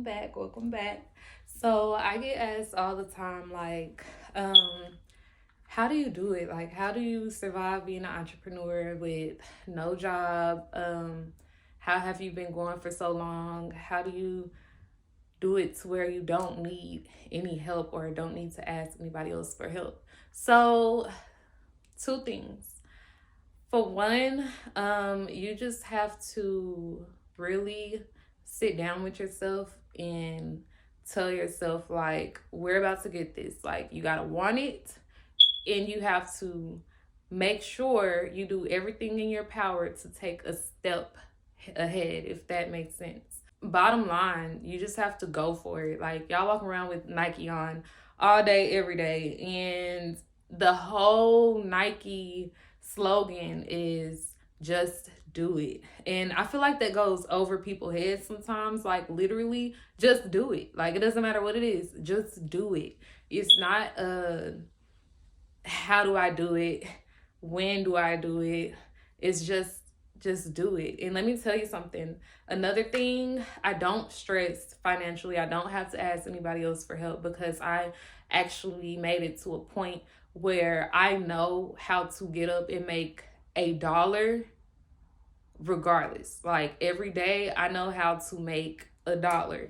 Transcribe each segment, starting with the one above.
welcome back. So I get asked all the time, like, how do you do it? Like, how do you survive being an entrepreneur with no job? How have you been going for so long? How do you do it to where you don't need any help or don't need to ask anybody else for help? So, two things. For one, you just have to really sit down with yourself and tell yourself, like, we're about to get this. Like, you got to want it, and you have to make sure you do everything in your power to take a step ahead, if that makes sense. Bottom line, you just have to go for it. Like, y'all walk around with Nike on all day, every day, and the whole Nike slogan is just do it. And I feel like that goes over people's heads sometimes. Like, literally, just do it. Like, it doesn't matter what it is, just do it. It's not how do I do it? When do I do it? It's just do it. And let me tell you something. Another thing, I don't stress financially. I don't have to ask anybody else for help because I actually made it to a point where I know how to get up and make $1 regardless. Like, every day I know how to make $1.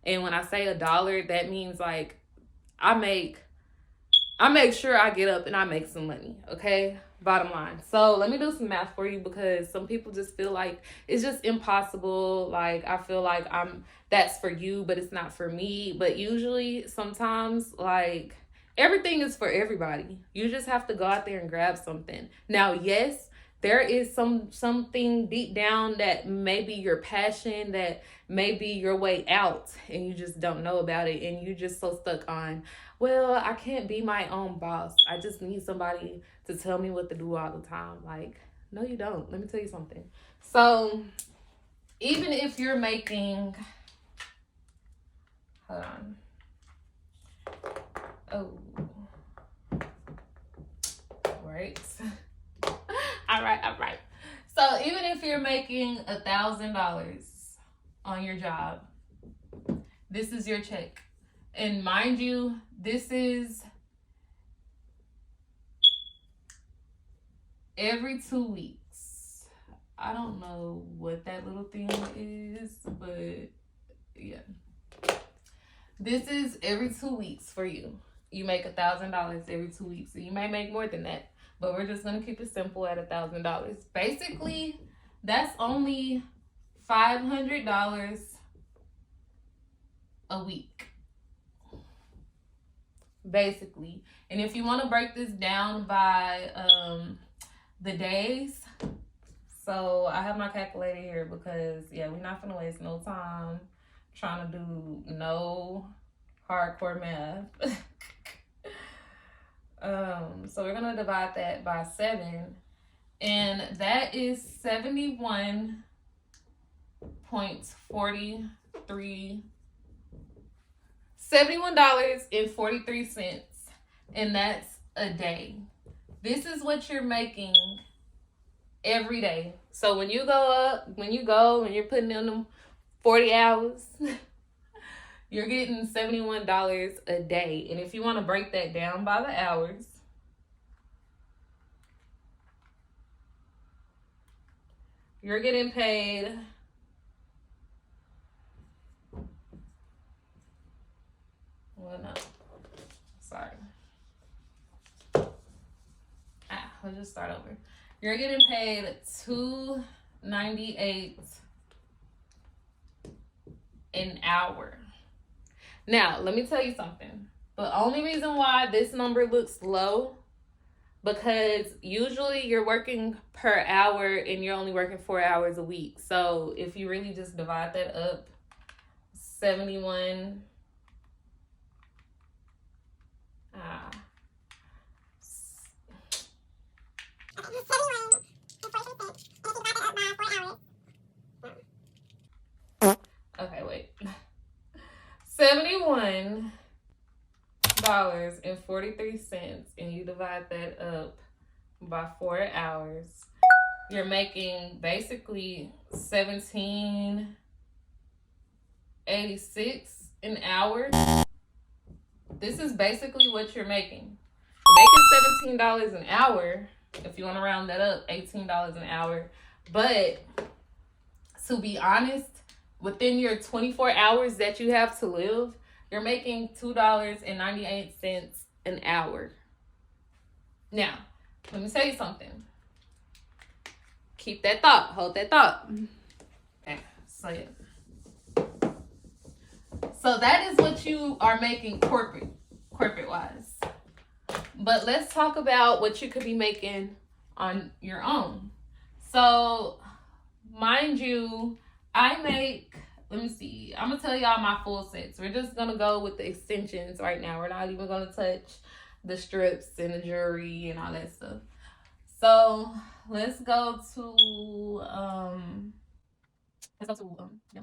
And when I say $1, that means like I make sure I get up and I make some money, okay? Bottom line. So let me do some math for you because some people just feel like it's just impossible. Like, I feel like that's for you, but it's not for me. But usually, sometimes, like, everything is for everybody. You just have to go out there and grab something. Now, yes, there is something deep down that may be your passion, that may be your way out, and you just don't know about it, and you're just so stuck on, well, I can't be my own boss. I just need somebody to tell me what to do all the time. Like, no, you don't. Let me tell you something. So, even if you're making, hold on. Oh, right. All right. So, even if you're making $1,000 on your job, this is your check. And mind you, this is every 2 weeks. I don't know what that little thing is, but yeah. This is every 2 weeks for you. You make $1,000 every 2 weeks. So you may make more than that, but we're just gonna keep it simple at $1,000. Basically, that's only $500 a week. Basically. And if you want to break this down by the days, so I have my calculator here because we're not gonna waste no time trying to do no hardcore math. So we're gonna divide that by 7, and that is 71.43 $71.43, and that's a day. This is what you're making every day. So when you you're putting in them 40 hours, you're getting $71 a day. And if you want to break that down by the hours, you're getting paid let's just start over. You're getting paid $2.98 an hour. Now, let me tell you something. The only reason why this number looks low, because usually you're working per hour and you're only working 4 hours a week. So if you really just divide that up, 71 okay, wait. $71.43, and you divide that up by 4 hours, you're making basically 17 $18.86 an hour. This is basically what you're making. You're making $17 an hour. If you want to round that up, $18 an hour. But to be honest, within your 24 hours that you have to live, you're making $2.98 an hour. Now, let me tell you something. Keep that thought. Hold that thought. Okay, so yeah. So that is what you are making corporate wise. But let's talk about what you could be making on your own. So, mind you, I make, let me see, I'm going to tell y'all my full sets. We're just going to go with the extensions right now. We're not even going to touch the strips and the jewelry and all that stuff. So, let's go to, yeah.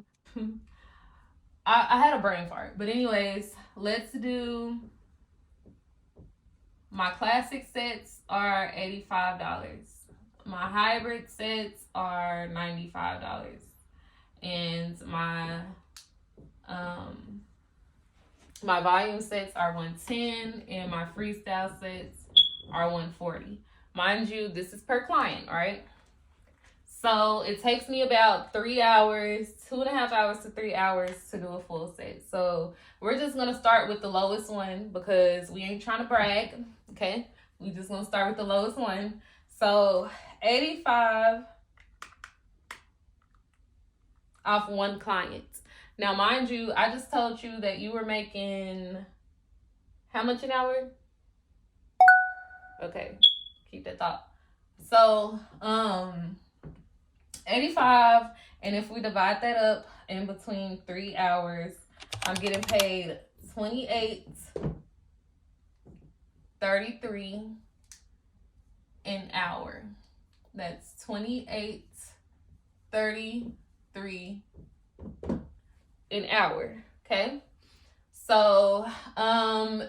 I had a brain fart. But anyways, let's do, my classic sets are $85. My hybrid sets are $95. And my volume sets are $110, and my freestyle sets are $140. Mind you, this is per client, right? So it takes me about 3 hours, 2.5 hours to 3 hours to do a full set. So we're just gonna start with the lowest one because we ain't trying to brag, okay? We just gonna start with the lowest one. So 85 off one client. Now, mind you, I just told you that you were making how much an hour? Okay, keep that thought. So, 85, and if we divide that up in between 3 hours, I'm getting paid $28.33 an hour. That's $28.33 an hour. Okay. So,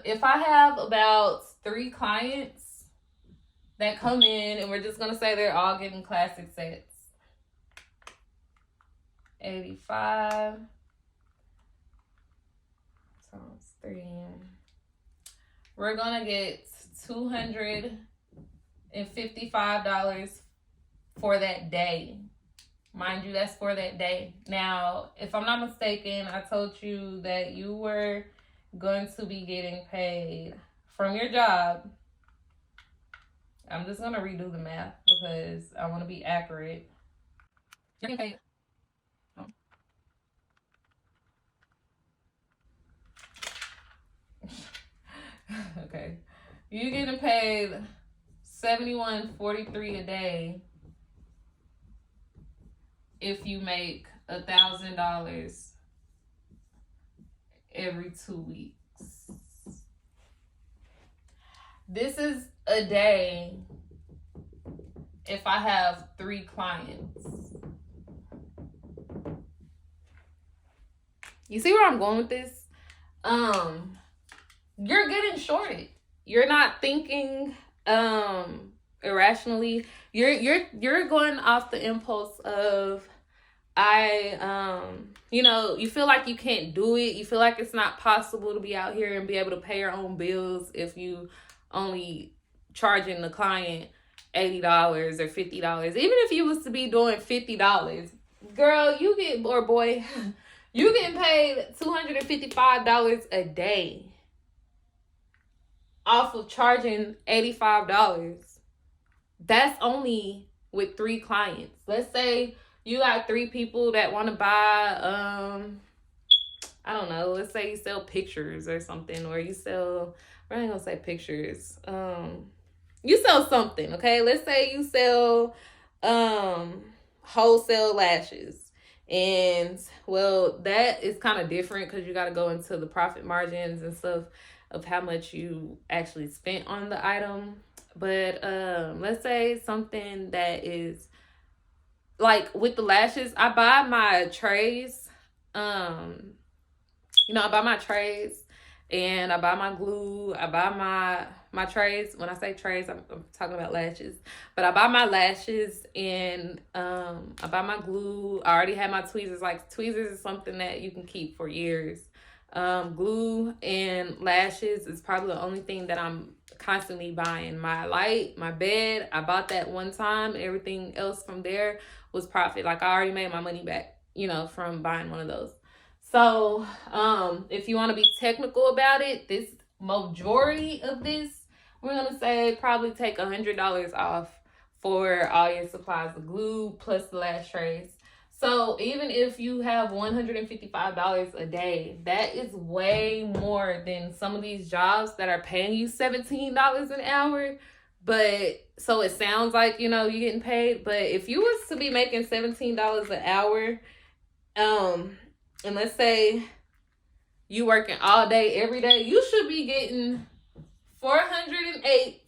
if I have about 3 clients that come in, and we're just gonna say they're all getting classic sets, 85 times 3. We're gonna get $255 for that day. Mind you, that's for that day. Now, if I'm not mistaken, I told you that you were going to be getting paid from your job. I'm just going to redo the math because I want to be accurate. You're getting paid. Okay. You're getting paid $71.43 a day if you make $1,000 every 2 weeks. This is a day if I have 3 clients. You see where I'm going with this? You're getting shorted. You're not thinking irrationally. You're going off the impulse of you feel like you can't do it. You feel like it's not possible to be out here and be able to pay your own bills if you only charging the client $80 or $50. Even if you was to be doing $50, girl, or boy, you getting paid $255 a day off of charging $85. That's only with 3 clients. Let's say you got 3 people that want to buy, I don't know, let's say you sell pictures or something, or you sell, I ain't gonna say pictures. You sell something, okay? Let's say you sell wholesale lashes. And well, that is kind of different because you got to go into the profit margins and stuff of how much you actually spent on the item. But let's say something that is like with the lashes, I buy my trays. I buy my trays and I buy my glue. I buy my trays. When I say trays, I'm talking about lashes. But I buy my lashes and I buy my glue. I already have my tweezers. Like, tweezers is something that you can keep for years. Glue and lashes is probably the only thing that I'm constantly buying. My light, my bed, I bought that one time. Everything else from there was profit. Like, I already made my money back, you know, from buying one of those. So if you want to be technical about it, this majority of this, we're gonna say probably take $100 off for all your supplies of glue plus the lash trays. So even if you have $155 a day, that is way more than some of these jobs that are paying you $17 an hour. But so it sounds like, you know, you're getting paid. But if you was to be making $17 an hour, and let's say you working all day, every day, you should be getting 408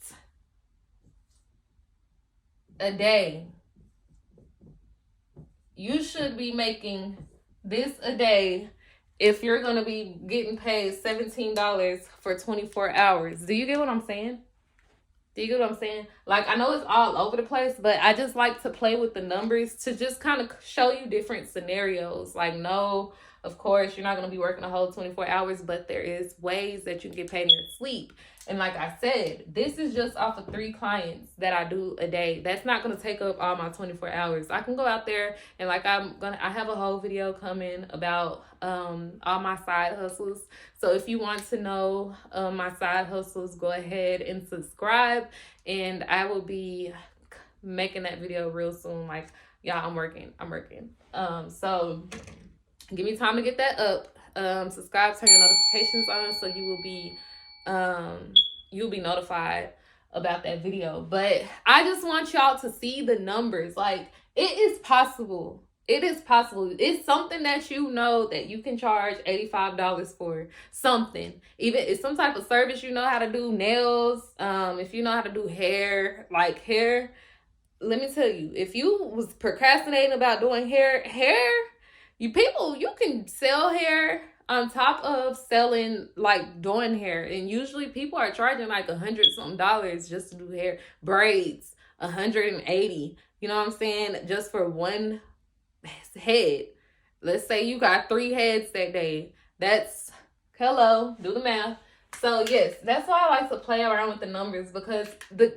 a day. You should be making this a day if you're going to be getting paid $17 for 24 hours. Do you get what I'm saying? Do you get what I'm saying? Like, I know it's all over the place, but I just like to play with the numbers to just kind of show you different scenarios. Like, no, of course, you're not going to be working a whole 24 hours, but there is ways that you can get paid in your sleep. And like I said, this is just off of 3 clients that I do a day. That's not going to take up all my 24 hours. I can go out there and like I have a whole video coming about all my side hustles. So if you want to know my side hustles, go ahead and subscribe, and I will be making that video real soon. Like, y'all, I'm working. So give me time to get that up. Subscribe, turn your notifications on, so you'll be notified about that video. But I just want y'all to see the numbers. Like, it is possible. It is possible. It's something that you know that you can charge $85 for. Something. Even it's some type of service, you know how to do nails. If you know how to do hair, like hair. Let me tell you, if you was procrastinating about doing hair, you can sell hair on top of selling, like, doing hair. And usually people are charging like $100-something just to do hair. Braids, $180. You know what I'm saying? Just for one head. Let's say you got 3 heads that day. That's, hello, do the math. So yes, that's why I like to play around with the numbers, because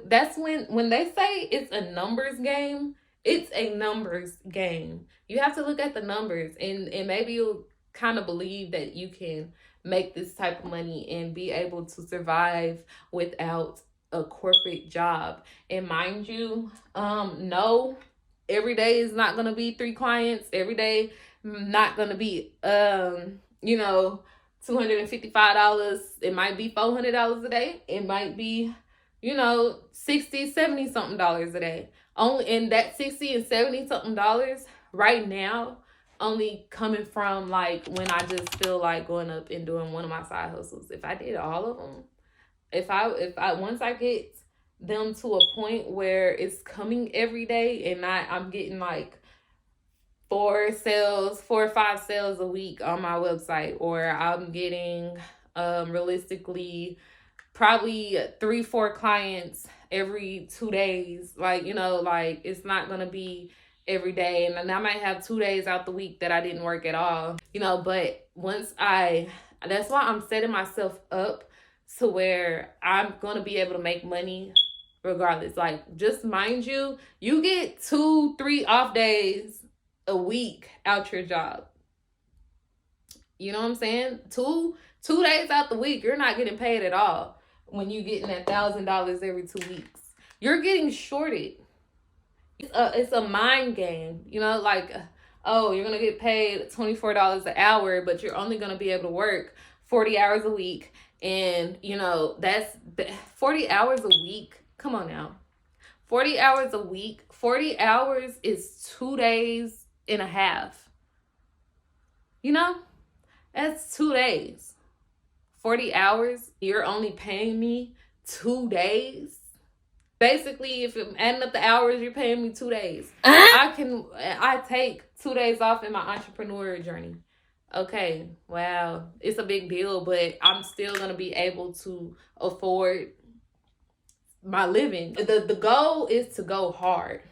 that's when they say it's a numbers game, it's a numbers game. You have to look at the numbers, and maybe you'll kind of believe that you can make this type of money and be able to survive without a corporate job. And mind you, no, every day is not going to be 3 clients. Every day not going to be, you know, $255. It might be $400 a day. It might be, you know, $60, $70 something a day. Only in that $60 and $70 something right now, only coming from like when I just feel like going up and doing one of my side hustles. If I did all of them, if I once I get them to a point where it's coming every day and I'm getting like 4 or 5 sales a week on my website, or I'm getting realistically probably 3-4 clients every 2 days. Like, you know, like, it's not gonna be every day, and I might have 2 days out the week that I didn't work at all, you know. But that's why I'm setting myself up to where I'm gonna be able to make money regardless. Like, just mind you, you get 2-3 off days a week out your job. You know what I'm saying? Two days out the week, you're not getting paid at all. When you getting $1,000 every 2 weeks, you're getting shorted. It's a mind game, you know, like, oh, you're going to get paid $24 an hour, but you're only going to be able to work 40 hours a week. And, you know, that's 40 hours a week. Come on now. 40 hours a week. 40 hours is 2 days and a half. You know, that's 2 days. 40 hours. You're only paying me 2 days. Basically, if I'm adding up the hours, you're paying me 2 days. I take 2 days off in my entrepreneur journey. Okay, wow, it's a big deal, but I'm still going to be able to afford my living. The goal is to go hard.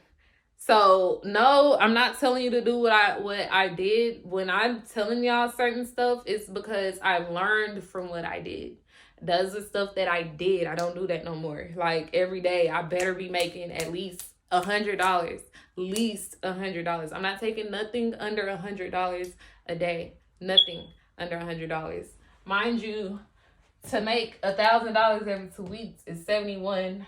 So no, I'm not telling you to do what I did. When I'm telling y'all certain stuff, it's because I've learned from what I did. Does the stuff that I did, I don't do that no more. Like every day, I better be making at least $100, least $100. I'm not taking nothing under $100 a day. Nothing under $100. Mind you, to make $1,000 every 2 weeks is $71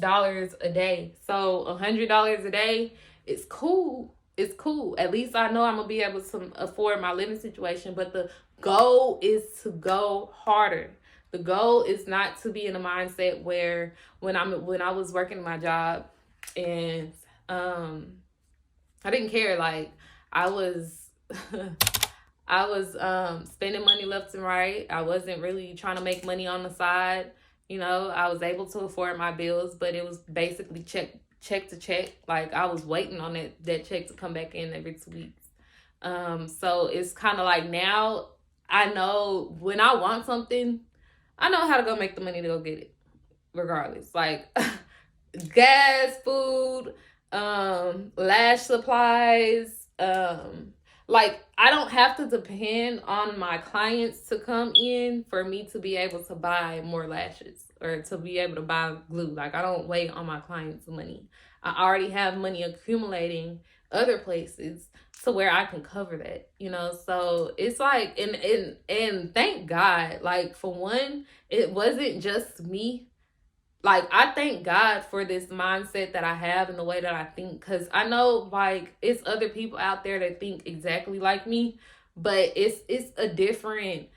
a day. So $100 a day is cool. It's cool. At least I know I'm gonna be able to afford my living situation. But the goal is to go harder. The goal is not to be in a mindset where when I was working my job and I didn't care. Like I was I was spending money left and right. I wasn't really trying to make money on the side. You know, I was able to afford my bills, but it was basically check to check. Like I was waiting on that check to come back in every 2 weeks. So it's kind of like now I know when I want something, I know how to go make the money to go get it, regardless. Like gas, food, lash supplies, like I don't have to depend on my clients to come in for me to be able to buy more lashes or to be able to buy glue. Like I don't wait on my clients' money. I already have money accumulating other places to where I can cover that, you know. So it's like and thank God, like for one, it wasn't just me. Like I thank God for this mindset that I have and the way that I think, because I know like it's other people out there that think exactly like me, but it's a different,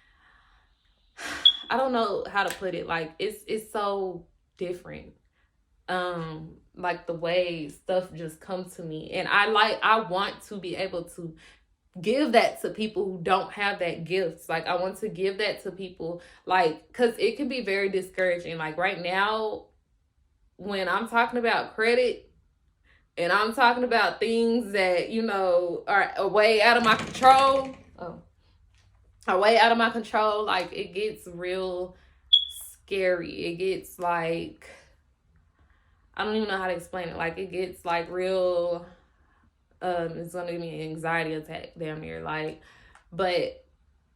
I don't know how to put it, like it's so different. Like the way stuff just comes to me, and I want to be able to give that to people who don't have that gift. Like I want to give that to people, like, because it can be very discouraging. Like right now when I'm talking about credit and I'm talking about things that, you know, are way out of my control, are way out of my control, like it gets real scary. It gets like, I don't even know how to explain it. Like it gets like real, it's gonna give me an anxiety attack damn near. Like, but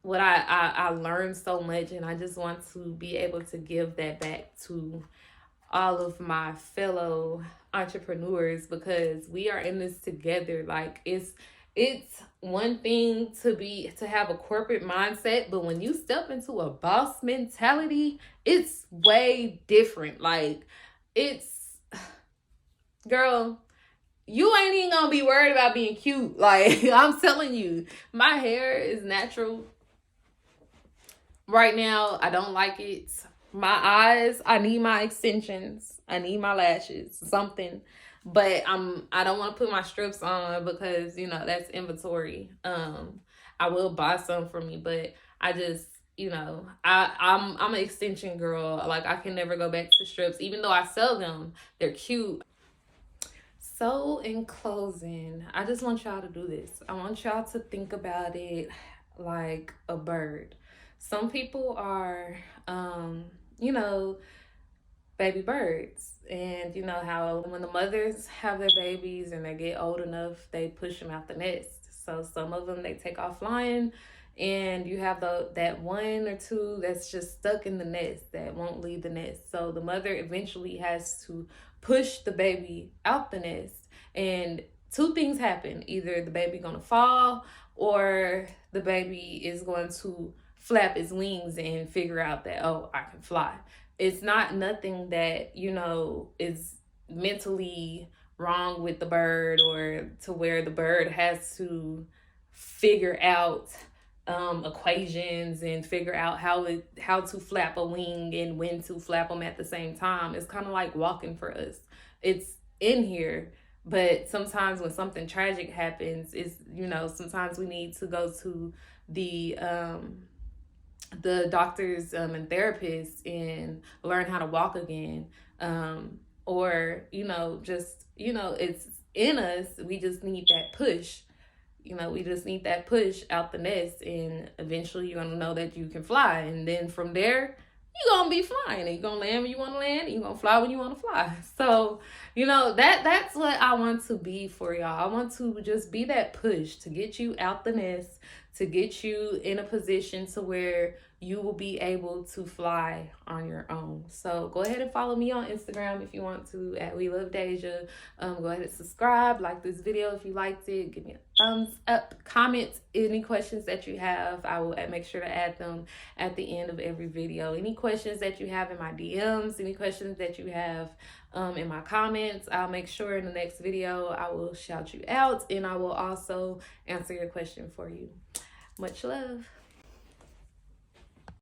what I learned so much, and I just want to be able to give that back to all of my fellow entrepreneurs, because we are in this together. Like it's one thing to have a corporate mindset, but when you step into a boss mentality, it's way different. Like it's, girl, you ain't even gonna be worried about being cute. Like I'm telling you, my hair is natural right now. I don't like it. My eyes, I need my extensions. I need my lashes, something. But I don't want to put my strips on because, you know, that's inventory. I will buy some for me, but I just, you know, I'm an extension girl. Like I can never go back to strips, even though I sell them. They're cute. So in closing, I just want y'all to do this. I want y'all to think about it like a bird. Some people are, you know, baby birds. And you know how when the mothers have their babies and they get old enough, they push them out the nest. So some of them, they take off flying, and you have that one or two that's just stuck in the nest that won't leave the nest. So the mother eventually has to push the baby out the nest, and two things happen: either the baby gonna fall, or the baby is going to flap its wings and figure out that, oh, I can fly. It's not nothing that, you know, is mentally wrong with the bird, or to where the bird has to figure out equations and figure out how to flap a wing and when to flap them at the same time. It's kind of like walking for us. It's in here, but sometimes when something tragic happens, is, you know, sometimes we need to go to the doctors and therapists and learn how to walk again, or, you know, just, you know, it's in us. We just need that push. You know, we just need that push out the nest, and eventually you're gonna know that you can fly, and then from there, you're gonna be flying, and you're gonna land when you want to land, and you're gonna fly when you want to fly. So, you know, that's what I want to be for y'all. I want to just be that push to get you out the nest, to get you in a position to where you will be able to fly on your own. So go ahead and follow me on Instagram if you want to at We Love Deja. Go ahead and subscribe, like this video if you liked it, give me a thumbs up, comment any questions that you have. I will make sure to add them at the end of every video. Any questions that you have in my DMs, any questions that you have in my comments, I'll make sure in the next video I will shout you out, and I will also answer your question for you. Much love.